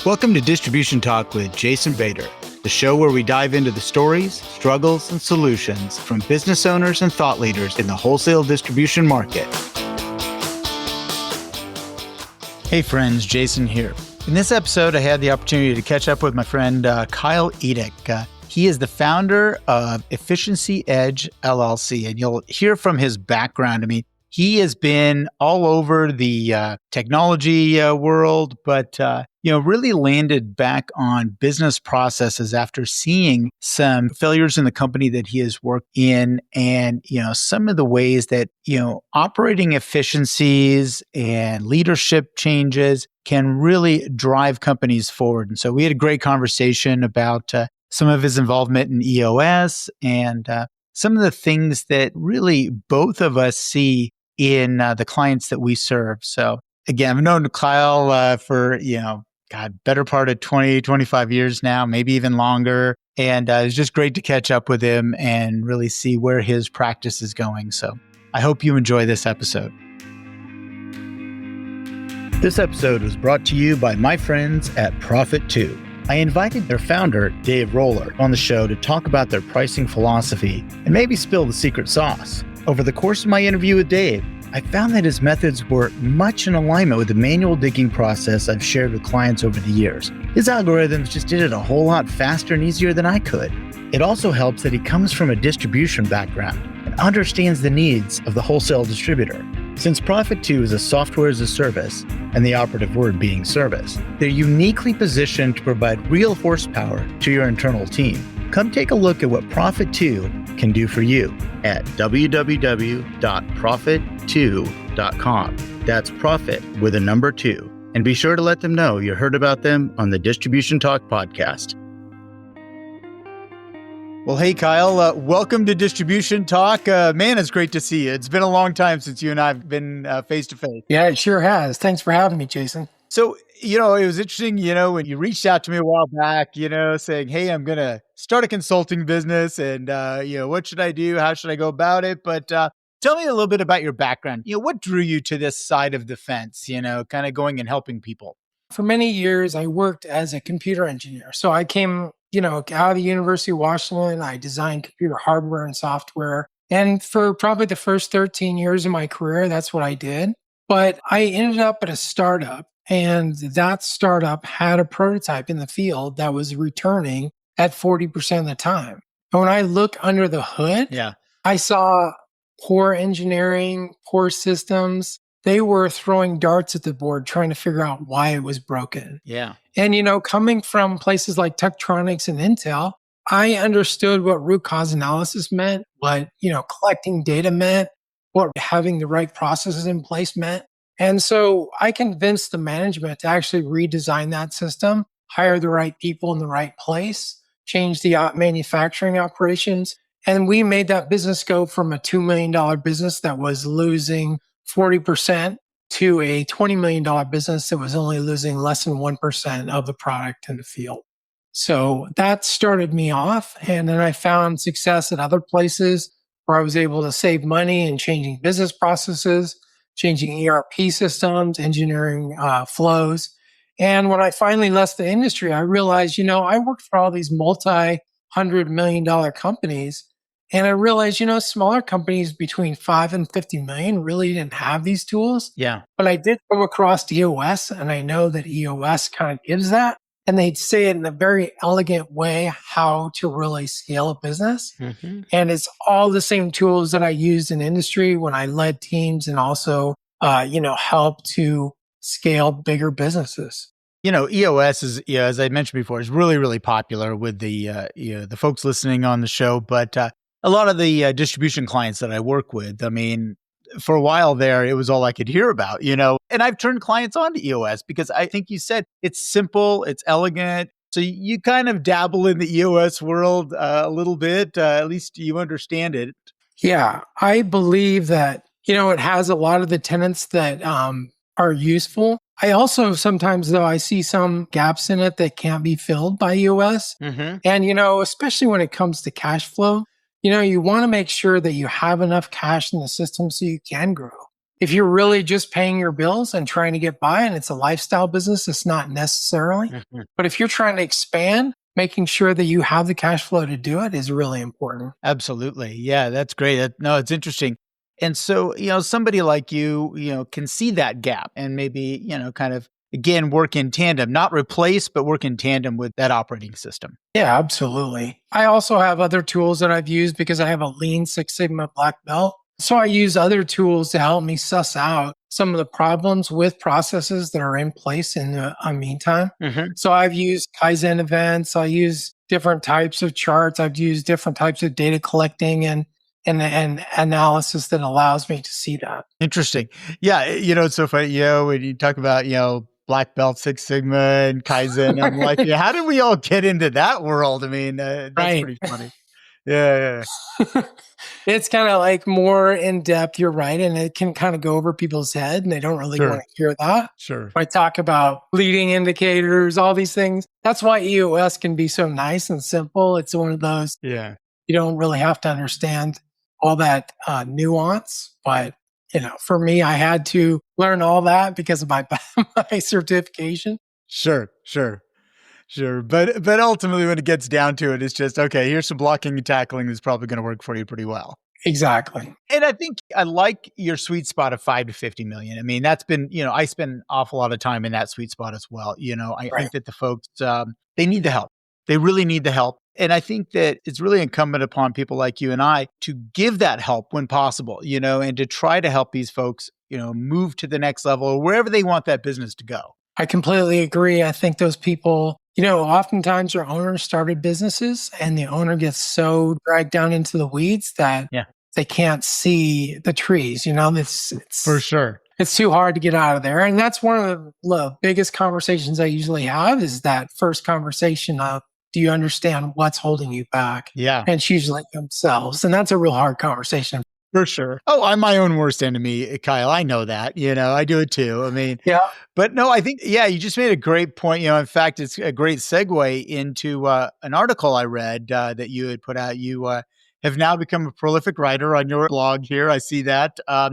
Welcome to Distribution Talk with Jason Bader, the show where we dive into the stories, struggles, and solutions from business owners and thought leaders in the wholesale distribution market. Hey friends, Jason here. In this episode, I had the opportunity to catch up with my friend Chyle Edic. He is the founder of Efficiency Edge LLC, and you'll hear from his background. I mean, he has been all over the technology world, but really landed back on business processes after seeing some failures in the company that he has worked in, and some of the ways that operating efficiencies and leadership changes can really drive companies forward. And so we had a great conversation about some of his involvement in EOS and some of the things that really both of us see in the clients that we serve. So again, I've known Chyle for, better part of 20, 25 years now, maybe even longer. And it's just great to catch up with him and really see where his practice is going. So I hope you enjoy this episode. This episode was brought to you by my friends at Profit2. I invited their founder, Dave Roller, on the show to talk about their pricing philosophy and maybe spill the secret sauce. Over the course of my interview with Dave, I found that his methods were much in alignment with the manual digging process I've shared with clients over the years. His algorithms just did it a whole lot faster and easier than I could. It also helps that he comes from a distribution background and understands the needs of the wholesale distributor. Since Profit2 is a software as a service, and the operative word being service, they're uniquely positioned to provide real horsepower to your internal team. Come take a look at what Profit2 can do for you at www.profit2.com. That's profit with a number 2. And be sure to let them know you heard about them on the Distribution Talk podcast. Well, hey, Chyle, welcome to Distribution Talk. Man, it's great to see you. It's been a long time since you and I have been face to face. Yeah, it sure has. Thanks for having me, Jason. So, it was interesting, when you reached out to me a while back, saying, hey, I'm going to start a consulting business and, what should I do? How should I go about it? But tell me a little bit about your background. What drew you to this side of the fence, kind of going and helping people? For many years, I worked as a computer engineer. So I came, out of the University of Washington. I designed computer hardware and software. And for probably the first 13 years of my career, that's what I did. But I ended up at a startup. And that startup had a prototype in the field that was returning at 40% of the time. And when I look under the hood, I saw poor engineering, poor systems. They were throwing darts at the board, trying to figure out why it was broken. Yeah. And, coming from places like Tektronix and Intel, I understood what root cause analysis meant, what, collecting data meant, what having the right processes in place meant. And so I convinced the management to actually redesign that system, hire the right people in the right place, change the manufacturing operations. And we made that business go from a $2 million business that was losing 40% to a $20 million business that was only losing less than 1% of the product in the field. So that started me off. And then I found success at other places where I was able to save money and changing business processes, changing ERP systems, engineering flows. And when I finally left the industry, I realized, I worked for all these multi-$100 million companies. And I realized, smaller companies between 5 and 50 million really didn't have these tools. Yeah. But I did come across EOS, and I know that EOS kind of gives that. And they'd say it in a very elegant way, how to really scale a business. Mm-hmm. And it's all the same tools that I used in industry when I led teams and also, help to scale bigger businesses. EOS is, as I mentioned before, is really, really popular with the folks listening on the show. But a lot of the distribution clients that I work with, I mean, for a while there, it was all I could hear about, and I've turned clients on to EOS because I think you said it's simple, it's elegant. So you kind of dabble in the EOS world a little bit, at least you understand it. Yeah, I believe that, it has a lot of the tenets that are useful. I also sometimes, though, I see some gaps in it that can't be filled by EOS. Mm-hmm. And, especially when it comes to cash flow, you want to make sure that you have enough cash in the system so you can grow. If you're really just paying your bills and trying to get by and it's a lifestyle business, it's not necessarily. Mhm. But if you're trying to expand, making sure that you have the cash flow to do it is really important. Absolutely. Yeah, that's great. No, it's interesting. And so, somebody like you, can see that gap and maybe, kind of again work in tandem, not replace, but work in tandem with that operating system. Yeah, absolutely. I also have other tools that I've used because I have a lean Six Sigma black belt. So I use other tools to help me suss out some of the problems with processes that are in place in the meantime. Hmm. So I've used Kaizen events. I use different types of charts. I've used different types of data collecting and analysis that allows me to see that. Interesting. Yeah, it's so funny, when you talk about, Black Belt, Six Sigma, and Kaizen, I'm like, yeah, how did we all get into that world? I mean, that's Right. pretty funny. Yeah, It's kind of like more in depth, you're right. And it can kind of go over people's head and they don't really want sure, to hear that. sure. I talk about leading indicators, all these things. That's why EOS can be so nice and simple. It's one of those Yeah. you don't really have to understand all that nuance. But for me, I had to learn all that because of my my certification. Sure, sure. Sure, but ultimately, when it gets down to it, it's just okay. Here's some blocking and tackling that's probably going to work for you pretty well. Exactly. And I think I like your sweet spot of 5 to 50 million. I mean, that's been I spend an awful lot of time in that sweet spot as well. I Right. think that the folks they need the help. They really need the help, and I think that it's really incumbent upon people like you and I to give that help when possible. And to try to help these folks move to the next level or wherever they want that business to go. I completely agree. I think those people, oftentimes their owners started businesses and the owner gets so dragged down into the weeds that Yeah, they can't see the trees. for sure. It's too hard to get out of there. And that's one of the biggest conversations I usually have is that first conversation of, do you understand what's holding you back? Yeah. And it's usually themselves. And that's a real hard conversation. For sure. Oh, I'm my own worst enemy, Kyle. I know that. I do it too. I mean, Yeah. but no, I think, yeah, you just made a great point. In fact, it's a great segue into an article I read that you had put out. You have now become a prolific writer on your blog here. I see that. Yeah.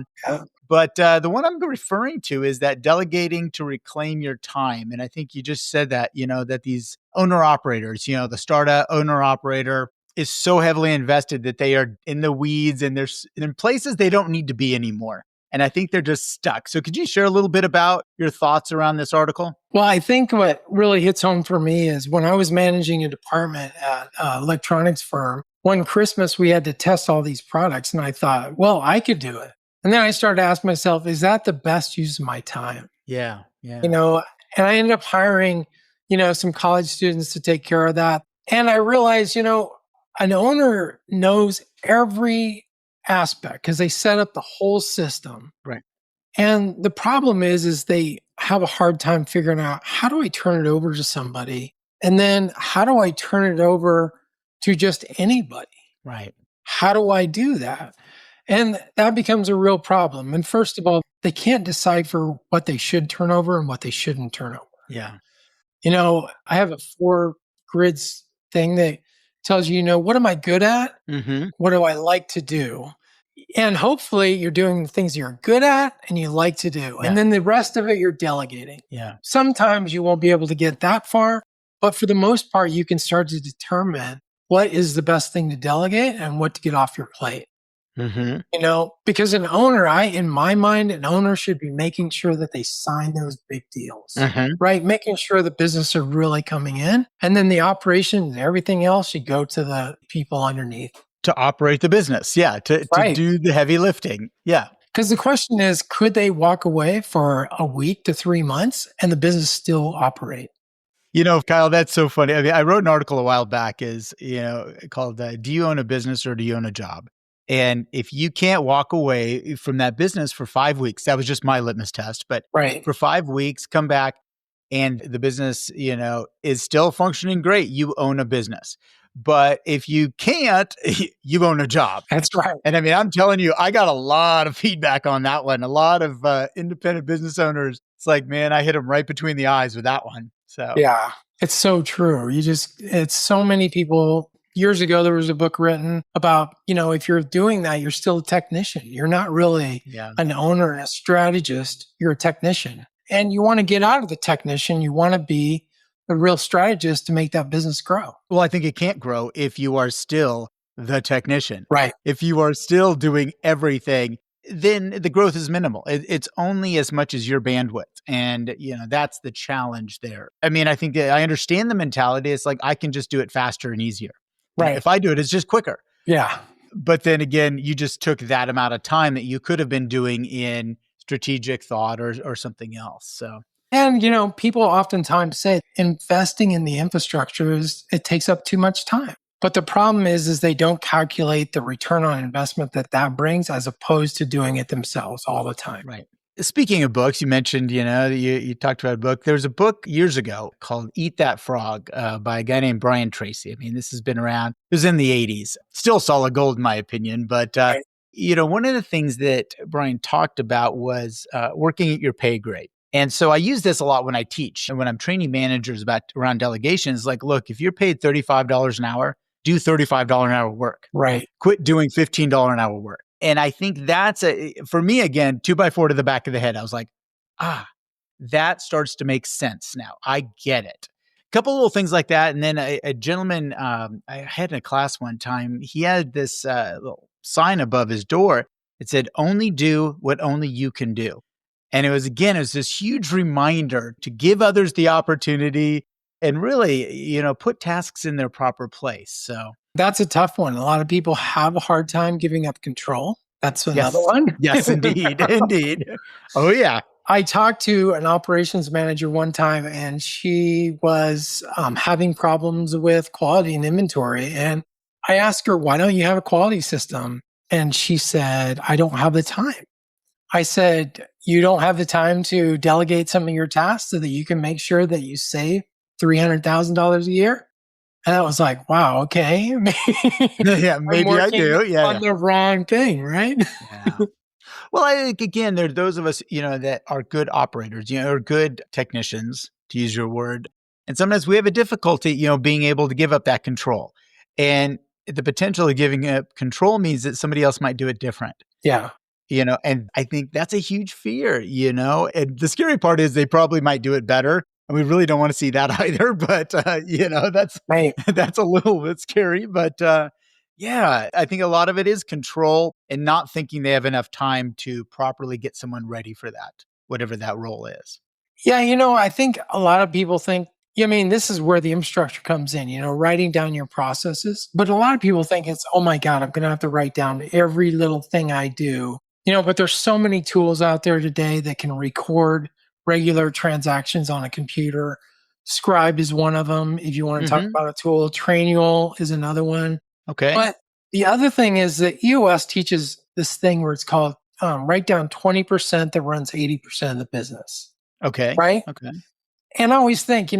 But the one I'm referring to is that delegating to reclaim your time. And I think you just said that, that these owner operators, the startup owner operator, is so heavily invested that they are in the weeds and they're in places they don't need to be anymore. And I think they're just stuck. So could you share a little bit about your thoughts around this article? Well, I think what really hits home for me is when I was managing a department at an electronics firm, one Christmas we had to test all these products. And I thought, well, I could do it. And then I started to ask myself, is that the best use of my time? Yeah. Yeah. And I ended up hiring, some college students to take care of that. And I realized, an owner knows every aspect because they set up the whole system. Right. And the problem is they have a hard time figuring out how do I turn it over to somebody? And then how do I turn it over to just anybody? Right. How do I do that? And that becomes a real problem. And first of all, they can't decipher what they should turn over and what they shouldn't turn over. Yeah. I have a 4 grids thing that tells you, what am I good at? Mm-hmm. What do I like to do? And hopefully you're doing the things you're good at and you like to do. Yeah. And then the rest of it, you're delegating. Yeah. Sometimes you won't be able to get that far, but for the most part, you can start to determine what is the best thing to delegate and what to get off your plate. Mm-hmm. Because in my mind, an owner should be making sure that they sign those big deals, Mm-hmm. right? Making sure the business are really coming in. And then the operations and everything else should go to the people underneath. To operate the business. Yeah. To Right. do the heavy lifting. Yeah. Because the question is, could they walk away for a week to 3 months and the business still operate? Kyle, that's so funny. I mean, I wrote an article a while back called Do You Own a Business or Do You Own a Job? And if you can't walk away from that business for 5 weeks, that was just my litmus test, but Right. for 5 weeks, come back and the business, is still functioning great, you own a business. But if you can't, you own a job. That's right. And I mean, I'm telling you, I got a lot of feedback on that one. A lot of independent business owners. It's like, man, I hit them right between the eyes with that one. So Yeah, it's so true. It's so many people, years ago, there was a book written about, if you're doing that, you're still a technician. You're not really Yeah. an owner and a strategist. You're a technician. And you want to get out of the technician. You want to be a real strategist to make that business grow. Well, I think it can't grow if you are still the technician. Right. If you are still doing everything, then the growth is minimal. It's only as much as your bandwidth. And, that's the challenge there. I mean, I think that I understand the mentality. It's like, I can just do it faster and easier. Right. If I do it, it's just quicker. Yeah. But then again, you just took that amount of time that you could have been doing in strategic thought or something else. So, and, people oftentimes say investing in the infrastructure it takes up too much time. But the problem is they don't calculate the return on investment that brings as opposed to doing it themselves all the time. Right. Speaking of books, you mentioned, you talked about a book. There was a book years ago called Eat That Frog by a guy named Brian Tracy. I mean, this has been around. It was in the 80s. Still solid gold, in my opinion. But, Right. One of the things that Brian talked about was working at your pay grade. And so I use this a lot when I teach and when I'm training managers around delegations. Like, look, if you're paid $35 an hour, do $35 an hour work. Right. Quit doing $15 an hour work. And I think that's for me, again, 2x4 to the back of the head. I was like, that starts to make sense now. I get it. A couple little things like that. And then a gentleman I had in a class one time, he had this little sign above his door. It said, only do what only you can do. And it was this huge reminder to give others the opportunity and really, put tasks in their proper place. So that's a tough one. A lot of people have a hard time giving up control. That's another one. Yes, indeed. Indeed. Oh, yeah. I talked to an operations manager one time, and she was having problems with quality and inventory. And I asked her, why don't you have a quality system? And she said, I don't have the time. I said, you don't have the time to delegate some of your tasks so that you can make sure that you save $300,000 a year? And I was like, wow, okay. Yeah, maybe I do. Yeah. On the wrong thing, right? Yeah. Well, I think, again, there are those of us, that are good operators, or good technicians, to use your word. And sometimes we have a difficulty, being able to give up that control. And the potential of giving up control means that somebody else might do it different. Yeah. And I think that's a huge fear, and the scary part is they probably might do it better. And we really don't want to see that either. But, that's Right. that's a little bit scary. But yeah, I think a lot of it is control and not thinking they have enough time to properly get someone ready for that, whatever that role is. Yeah. I think a lot of people think, this is where the infrastructure comes in, writing down your processes. But a lot of people think it's, oh my God, I'm going to have to write down every little thing I do. But there's so many tools out there today that can record regular transactions on a computer. Scribe is one of them. If you want to talk about a tool, Trainual is another one. Okay. But the other thing is that EOS teaches this thing where it's called write down 20% that runs 80% of the business. Okay. Right. Okay. And I always think,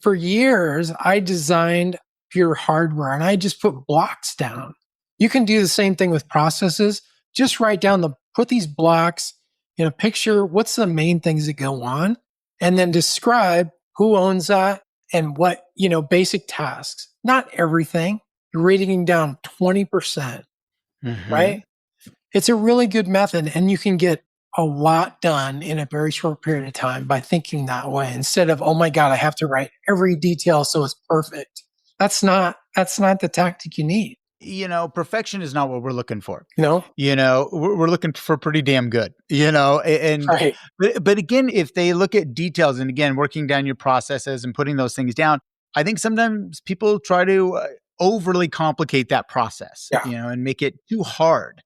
for years, I designed pure hardware and I just put blocks down. You can do the same thing with processes. Just write down put these blocks in a picture. What's the main things that go on? And then describe who owns that and what, basic tasks. Not everything. You're rating down 20%, right? It's a really good method and you can get a lot done in a very short period of time by thinking that way instead of, oh my God, I have to write every detail so it's perfect. That's not the tactic you need. Perfection is not what we're looking for. No, we're looking for pretty damn good, and right. but again, if they look at details and again, working down your processes and putting those things down, I think sometimes people try to overly complicate that process, and make it too hard.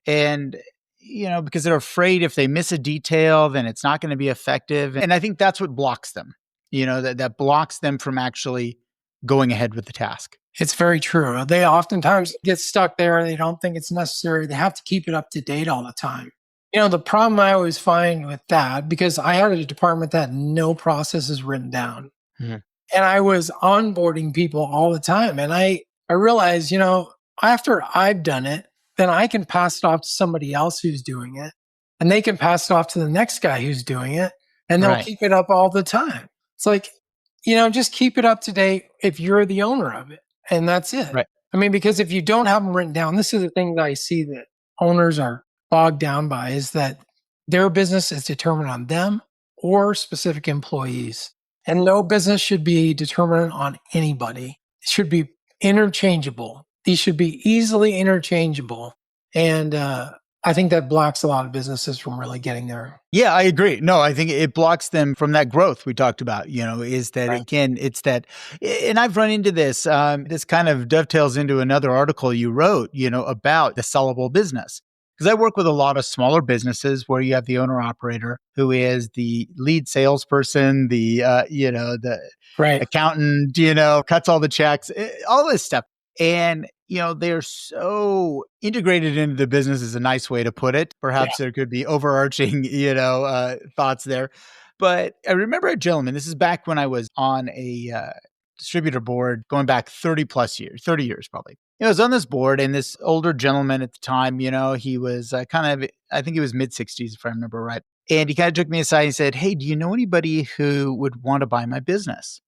And, because they're afraid if they miss a detail, then it's not going to be effective. And I think that's what blocks them, that blocks them from actually going ahead with the task. It's very true. They oftentimes get stuck there. They don't think it's necessary. They have to keep it up to date all the time. The problem I always find with that, because I had a department that had no processes written down. And I was onboarding people all the time. And I realized, after I've done it, then I can pass it off to somebody else who's doing it. And they can pass it off to the next guy who's doing it. And they'll keep it up all the time. It's like, just keep it up to date if you're the owner of it. and that's it. Right. I mean, because if you don't have them written down, this is the thing that I see that owners are bogged down by is that their business is determined on them or specific employees. And no business should be determined on anybody. It should be interchangeable. These should be easily interchangeable. And I think that blocks a lot of businesses from really getting there. Yeah, I agree. No, I think it blocks them from that growth we talked about, is that Right. again, it's that, and I've run into this. This kind of dovetails into another article you wrote, about the sellable business. Because I work with a lot of smaller businesses where you have the owner operator who is the lead salesperson, the Right. accountant, cuts all the checks, all this stuff. And, they're so integrated into the business is a nice way to put it. Yeah. Perhaps there could be overarching, thoughts there. But I remember a gentleman, this is back when I was on a distributor board going back 30 plus years, 30 years probably. I was on this board and this older gentleman at the time, he was I think he was mid 60s, if I remember right. And he kind of took me aside and said, "Hey, do you know anybody who would want to buy my business?"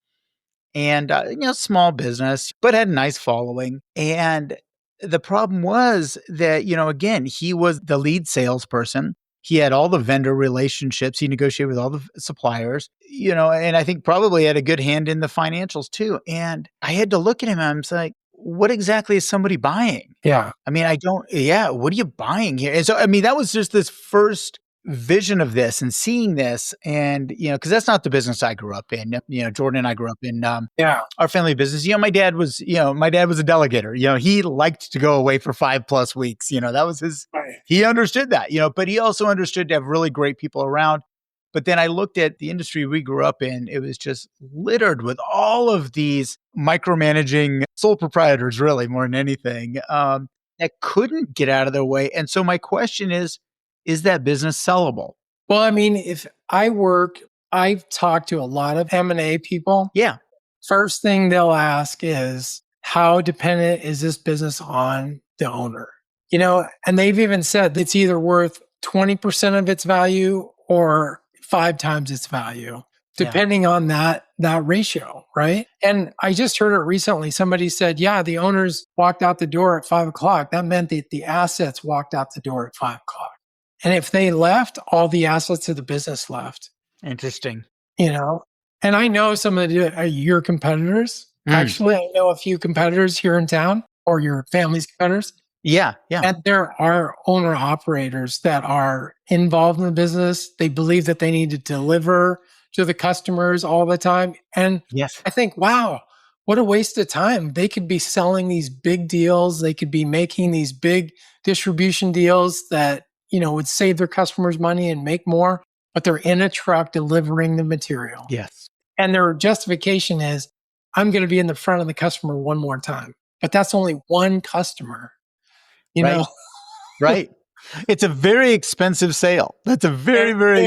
And, small business, but had a nice following. And the problem was that, again, he was the lead salesperson. He had all the vendor relationships. He negotiated with all the suppliers, and I think probably had a good hand in the financials too. And I had to look at him and I'm like, what exactly is somebody buying? Yeah. I mean, what are you buying here? And so, I mean, that was just this first vision of this and seeing this. And, because that's not the business I grew up in. Jordan and I grew up in Yeah. our family business. My dad was a delegator. He liked to go away for 5+ weeks. That was Right. he understood that, but he also understood to have really great people around. But then I looked at the industry we grew up in. It was just littered with all of these micromanaging sole proprietors, really, more than anything, that couldn't get out of their way. And so my question is that business sellable? Well, I mean, I've talked to a lot of M&A people. Yeah. First thing they'll ask is, how dependent is this business on the owner? And they've even said it's either worth 20% of its value or 5 times its value, depending on that ratio, right? And I just heard it recently. Somebody said, yeah, the owners walked out the door at 5 o'clock. That meant that the assets walked out the door at 5 o'clock. And if they left, all the assets of the business left. Interesting. And I know some of your competitors. Actually, I know a few competitors here in town, or your family's competitors. Yeah. Yeah. And there are owner operators that are involved in the business. They believe that they need to deliver to the customers all the time. And Yes. I think, wow, what a waste of time. They could be selling these big deals. They could be making these big distribution deals that, would save their customers money and make more, but they're in a truck delivering the material. Yes. And their justification is, I'm going to be in the front of the customer one more time. But that's only one customer, Right. Right. It's a very expensive sale. That's a very, very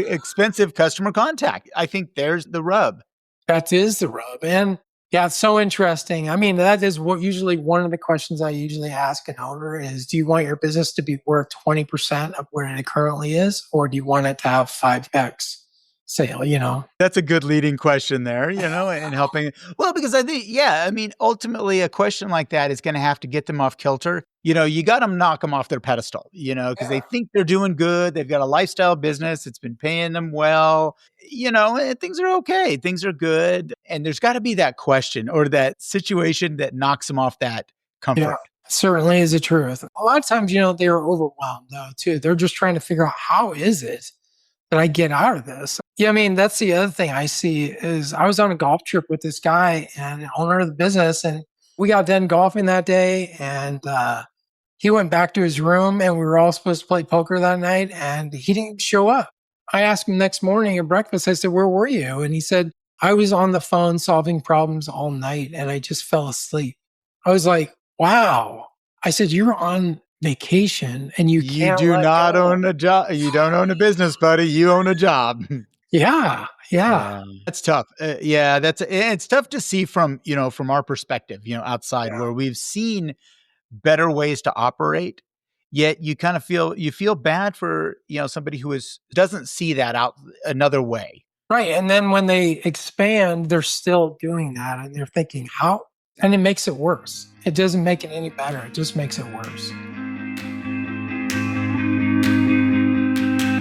expensive customer contact. I think there's the rub. That is the rub. And yeah, it's so interesting. I mean, that is what usually one of the questions I usually ask an owner is, do you want your business to be worth 20% of where it currently is? Or do you want it to have 5x sale, That's a good leading question there, and helping. Well, because I think, ultimately a question like that is going to have to get them off kilter. You got to knock them off their pedestal, because they think they're doing good. They've got a lifestyle business. It's been paying them well, and things are okay. Things are good. And there's got to be that question or that situation that knocks them off that comfort. Yeah, certainly is the truth. A lot of times, they're overwhelmed though, too. They're just trying to figure out, how is it that I get out of this? Yeah, I mean, that's the other thing I see is I was on a golf trip with this guy and an owner of the business, and we got done golfing that day, and he went back to his room, and we were all supposed to play poker that night, and he didn't show up. I asked him next morning at breakfast, I said, where were you? And he said, I was on the phone solving problems all night, and I just fell asleep. I was like, wow. I said, you're on vacation and you do not own a job. You don't own a business, buddy. You own a job. Yeah. That's tough. It's tough to see from our perspective, outside where we've seen better ways to operate, yet you kind of feel bad for, somebody who doesn't see that out another way. Right. And then when they expand, they're still doing that. And they're thinking, how And it makes it worse. It doesn't make it any better. It just makes it worse.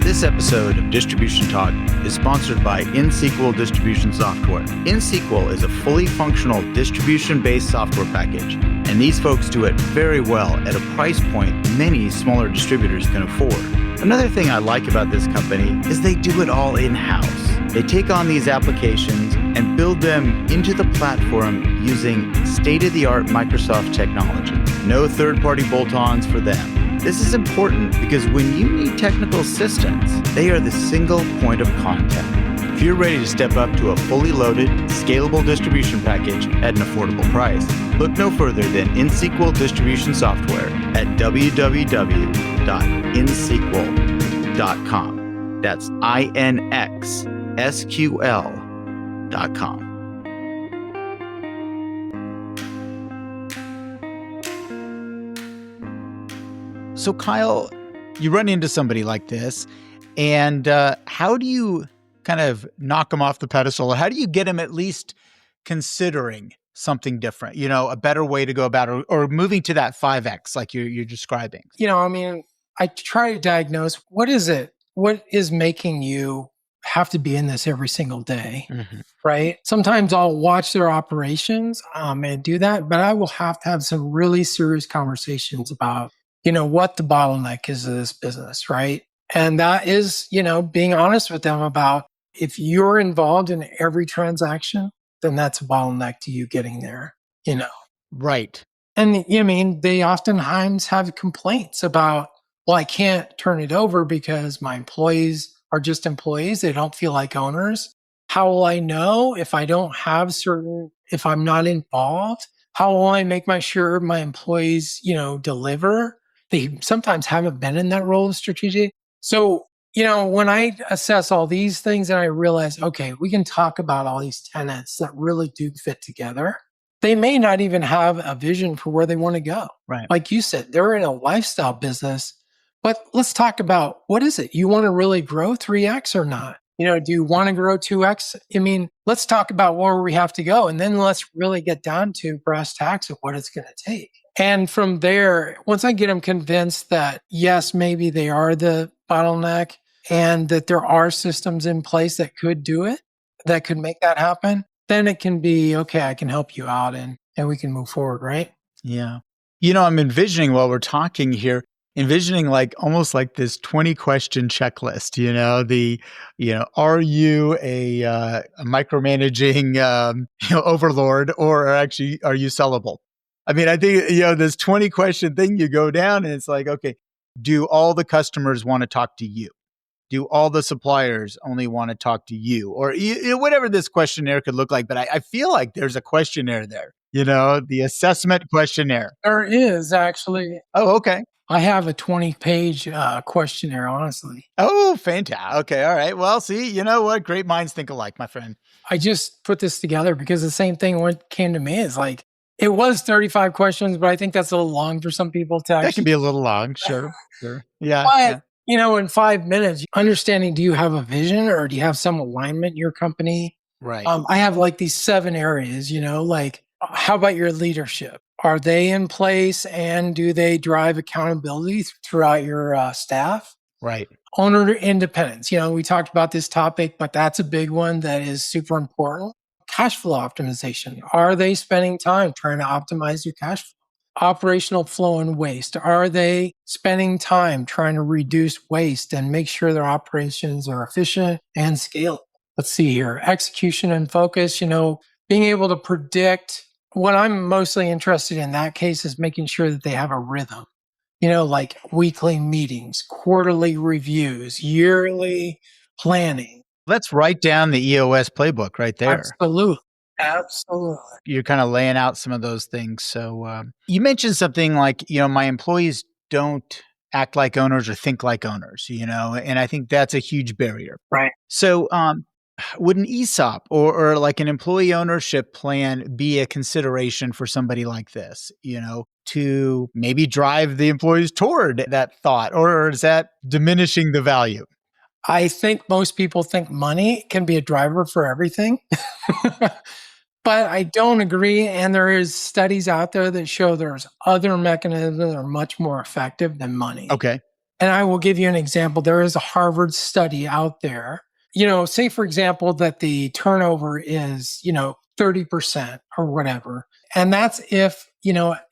This episode of Distribution Talk is sponsored by InSQL Distribution Software. InSQL is a fully functional distribution-based software package, and these folks do it very well at a price point many smaller distributors can afford. Another thing I like about this company is they do it all in-house. They take on these applications and build them into the platform using state-of-the-art Microsoft technology. No third-party bolt-ons for them. This is important because when you need technical assistance, they are the single point of contact. If you're ready to step up to a fully loaded, scalable distribution package at an affordable price, look no further than InSQL Distribution Software at www.insql.com. That's INXSQL.com. So Chyle, you run into somebody like this, and how do you kind of knock them off the pedestal? How do you get them at least considering something different, a better way to go about it, or moving to that 5X like you're describing? I try to diagnose what is it? What is making you have to be in this every single day, right? Sometimes I'll watch their operations and do that, but I will have to have some really serious conversations about what the bottleneck is of this business, right? And that is, being honest with them about if you're involved in every transaction, then that's a bottleneck to you getting there, Right. And they oftentimes have complaints about, well, I can't turn it over because my employees are just employees. They don't feel like owners. How will I know if I don't have if I'm not involved? How will I make sure my employees, deliver? They sometimes haven't been in that role of strategic. So, when I assess all these things and I realize, okay, we can talk about all these tenets that really do fit together. They may not even have a vision for where they want to go. Right. Like you said, they're in a lifestyle business, but let's talk about what is it? You want to really grow 3X or not? Do you want to grow 2X? Let's talk about where we have to go. And then let's really get down to brass tacks of what it's going to take. And from there, once I get them convinced that, yes, maybe they are the bottleneck and that there are systems in place that could do it, that could make that happen, then it can be, okay, I can help you out and we can move forward, right? Yeah. I'm envisioning while we're talking here, almost like this 20 question checklist, are you a micromanaging, overlord, or actually, are you sellable? I think, this 20 question thing, you go down and it's like, okay, do all the customers want to talk to you? Do all the suppliers only want to talk to you? Or whatever this questionnaire could look like. But I feel like there's a questionnaire there, the assessment questionnaire. There is actually. Oh, okay. I have a 20-page questionnaire, honestly. Oh, fantastic. Okay. All right. Well, see, you know what? Great minds think alike, my friend. I just put this together because the same thing what came to me is like, it was 35 questions, but I think that's a little long for some people to actually. That can be a little long. Sure. Yeah. But, in 5 minutes, understanding, do you have a vision or do you have some alignment in your company? Right. I have like these 7 areas, how about your leadership? Are they in place and do they drive accountability throughout your staff? Right. Owner independence. We talked about this topic, but that's a big one that is super important. Cash flow optimization. Are they spending time trying to optimize your cash flow? Operational flow and waste. Are they spending time trying to reduce waste and make sure their operations are efficient and scalable? Let's see here. Execution and focus, being able to predict. What I'm mostly interested in that case is making sure that they have a rhythm, like weekly meetings, quarterly reviews, yearly planning. Let's write down the EOS playbook right there. Absolutely. You're kind of laying out some of those things. So you mentioned something like, my employees don't act like owners or think like owners, and I think that's a huge barrier. Right. So would an ESOP or like an employee ownership plan be a consideration for somebody like this, to maybe drive the employees toward that thought, or is that diminishing the value? I think most people think money can be a driver for everything. But I don't agree. And there is studies out there that show there's other mechanisms that are much more effective than money. Okay. And I will give you an example. There is a Harvard study out there. Say for example that the turnover is, 30% or whatever. And that's if,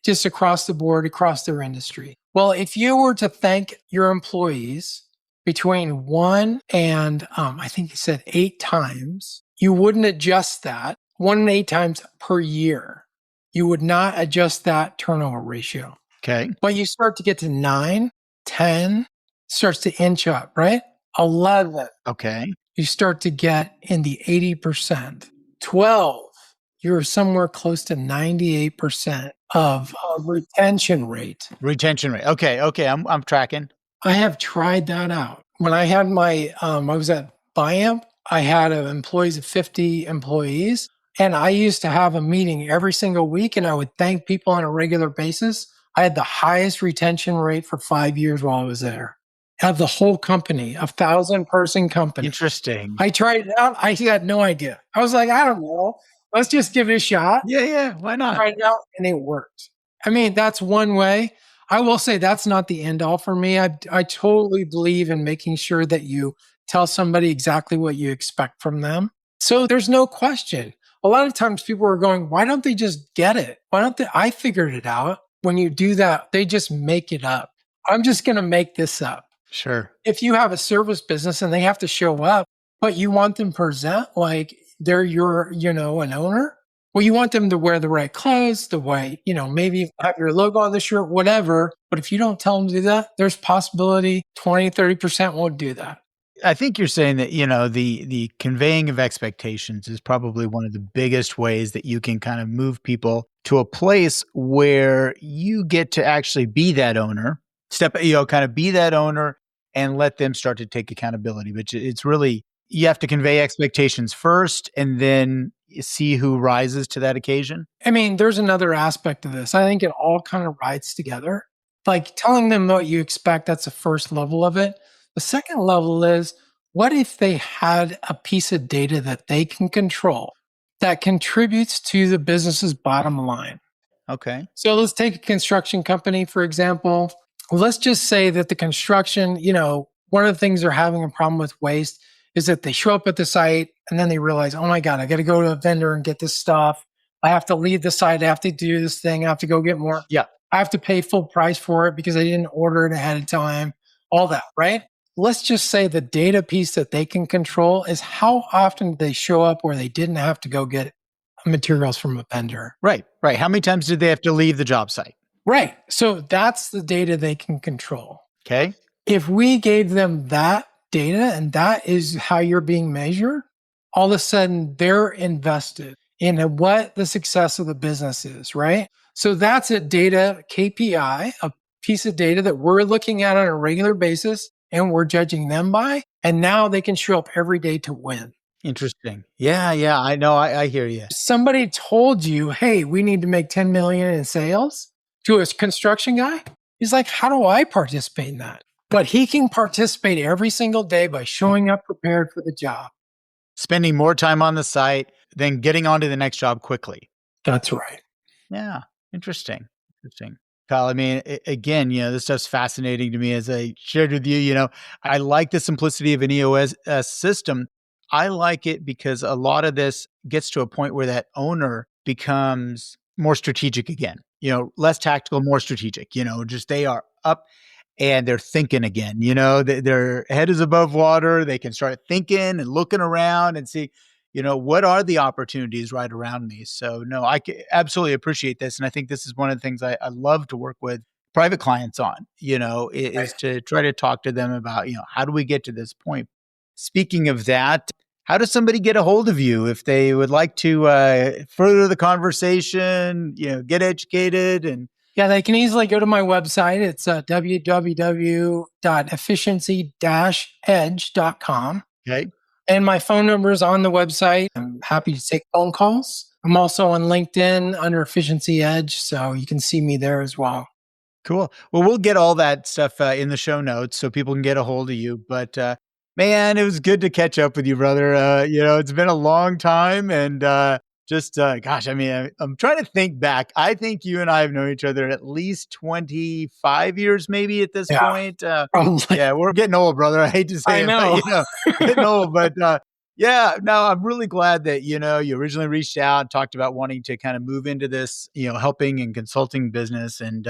just across the board, across their industry. Well, if you were to thank your employees between 1 and I think you said 8 times, you wouldn't adjust that 1 and 8 times per year. You would not adjust that turnover ratio. Okay. But you start to get to 9, 10, starts to inch up, right? 11, Okay. you start to get in the 80%. 12, you're somewhere close to 98% of retention rate. Retention rate. Okay. Okay. I'm tracking. I have tried that out. When I had I was at Biamp, I had employees of 50 employees, and I used to have a meeting every single week, and I would thank people on a regular basis. I had the highest retention rate for 5 years while I was there. Of the whole company, 1,000-person company. Interesting. I tried it out. I had no idea. I was like, I don't know. Let's just give it a shot. Yeah. Why not? Tried it out, and it worked. I mean, that's one way. I will say that's not the end all for me. I totally believe in making sure that you tell somebody exactly what you expect from them. So there's no question. A lot of times people are going, why don't they just get it? Why don't they? I figured it out. When you do that, they just make it up. I'm just going to make this up. Sure. If you have a service business and they have to show up, but you want them to present like they're an owner, well, you want them to wear the right clothes, the way, maybe have your logo on the shirt, whatever. But if you don't tell them to do that, there's possibility 20, 30% won't do that. I think you're saying that, the conveying of expectations is probably one of the biggest ways that you can kind of move people to a place where you get to actually be that owner, kind of be that owner and let them start to take accountability. But it's really, you have to convey expectations first and then see who rises to that occasion. I mean, there's another aspect of this. I think it all kind of rides together. Like telling them what you expect, that's the first level of it. The second level is, what if they had a piece of data that they can control that contributes to the business's bottom line? Okay. So let's take a construction company, for example. Let's just say that the construction, one of the things they're having a problem with waste is that they show up at the site and then they realize, oh my God, I got to go to a vendor and get this stuff. I have to leave the site. I have to do this thing. I have to go get more. Yeah. I have to pay full price for it because I didn't order it ahead of time. All that, right? Let's just say the data piece that they can control is how often they show up where they didn't have to go get materials from a vendor. Right. How many times did they have to leave the job site? Right. So that's the data they can control. Okay. If we gave them that data and that is how you're being measured, all of a sudden they're invested in what the success of the business is, right? So that's a data KPI, a piece of data that we're looking at on a regular basis and we're judging them by. And now they can show up every day to win. Interesting. Yeah. I know. I hear you. Somebody told you, hey, we need to make 10 million in sales to a construction guy. He's like, how do I participate in that? But he can participate every single day by showing up prepared for the job. Spending more time on the site than getting on to the next job quickly. That's right. Yeah. Interesting. Kyle, I mean, again, this stuff's fascinating to me. As I shared with you, I like the simplicity of an EOS system. I like it because a lot of this gets to a point where that owner becomes more strategic again, less tactical, more strategic, just they are up and they're thinking again, their head is above water. They can start thinking and looking around and see, what are the opportunities right around me? So no, I absolutely appreciate this. And I think this is one of the things I love to work with private clients on, is to try to talk to them about, how do we get to this point? Speaking of that, how does somebody get a hold of you if they would like to further the conversation, get educated? And yeah, they can easily go to my website. It's www.efficiency-edge.com. Okay. And my phone number is on the website. I'm happy to take phone calls. I'm also on LinkedIn under Efficiency Edge, so you can see me there as well. Cool. Well, we'll get all that stuff in the show notes so people can get a hold of you. But man, it was good to catch up with you, brother. It's been a long time and gosh, I mean, I'm trying to think back. I think you and I have known each other at least 25 years, maybe at this Yeah, point. probably. Yeah, we're getting old, brother. I hate to I say it, but know. getting old. But yeah, no, I'm really glad that, you originally reached out and talked about wanting to kind of move into this, helping and consulting business. And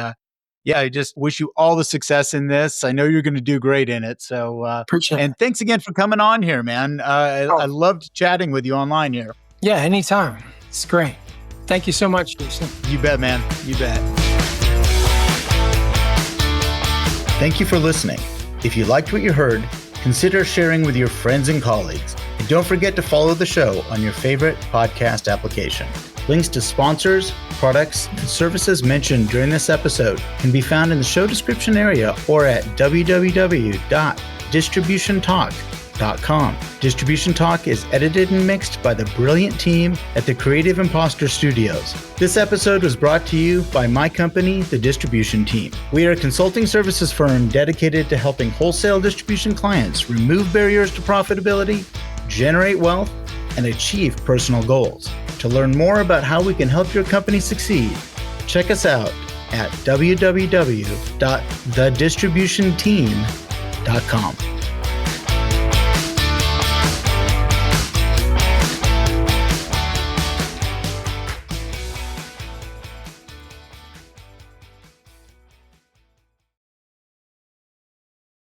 yeah, I just wish you all the success in this. I know you're going to do great in it. So, Appreciate it. and thanks again for coming on here, man. I Oh, loved chatting with you online here. yeah, anytime. It's great. Thank you so much, Jason. You bet, man. You bet. Thank you for listening. If you liked what you heard, consider sharing with your friends and colleagues. And don't forget to follow the show on your favorite podcast application. Links to sponsors, products, and services mentioned during this episode can be found in the show description area or at www.distributiontalk.com. Distribution Talk is edited and mixed by the brilliant team at the Creative Imposter Studios. This episode was brought to you by my company, the Distribution Team. We are a consulting services firm dedicated to helping wholesale distribution clients remove barriers to profitability, generate wealth, and achieve personal goals. To learn more about how we can help your company succeed, check us out at www.thedistributionteam.com.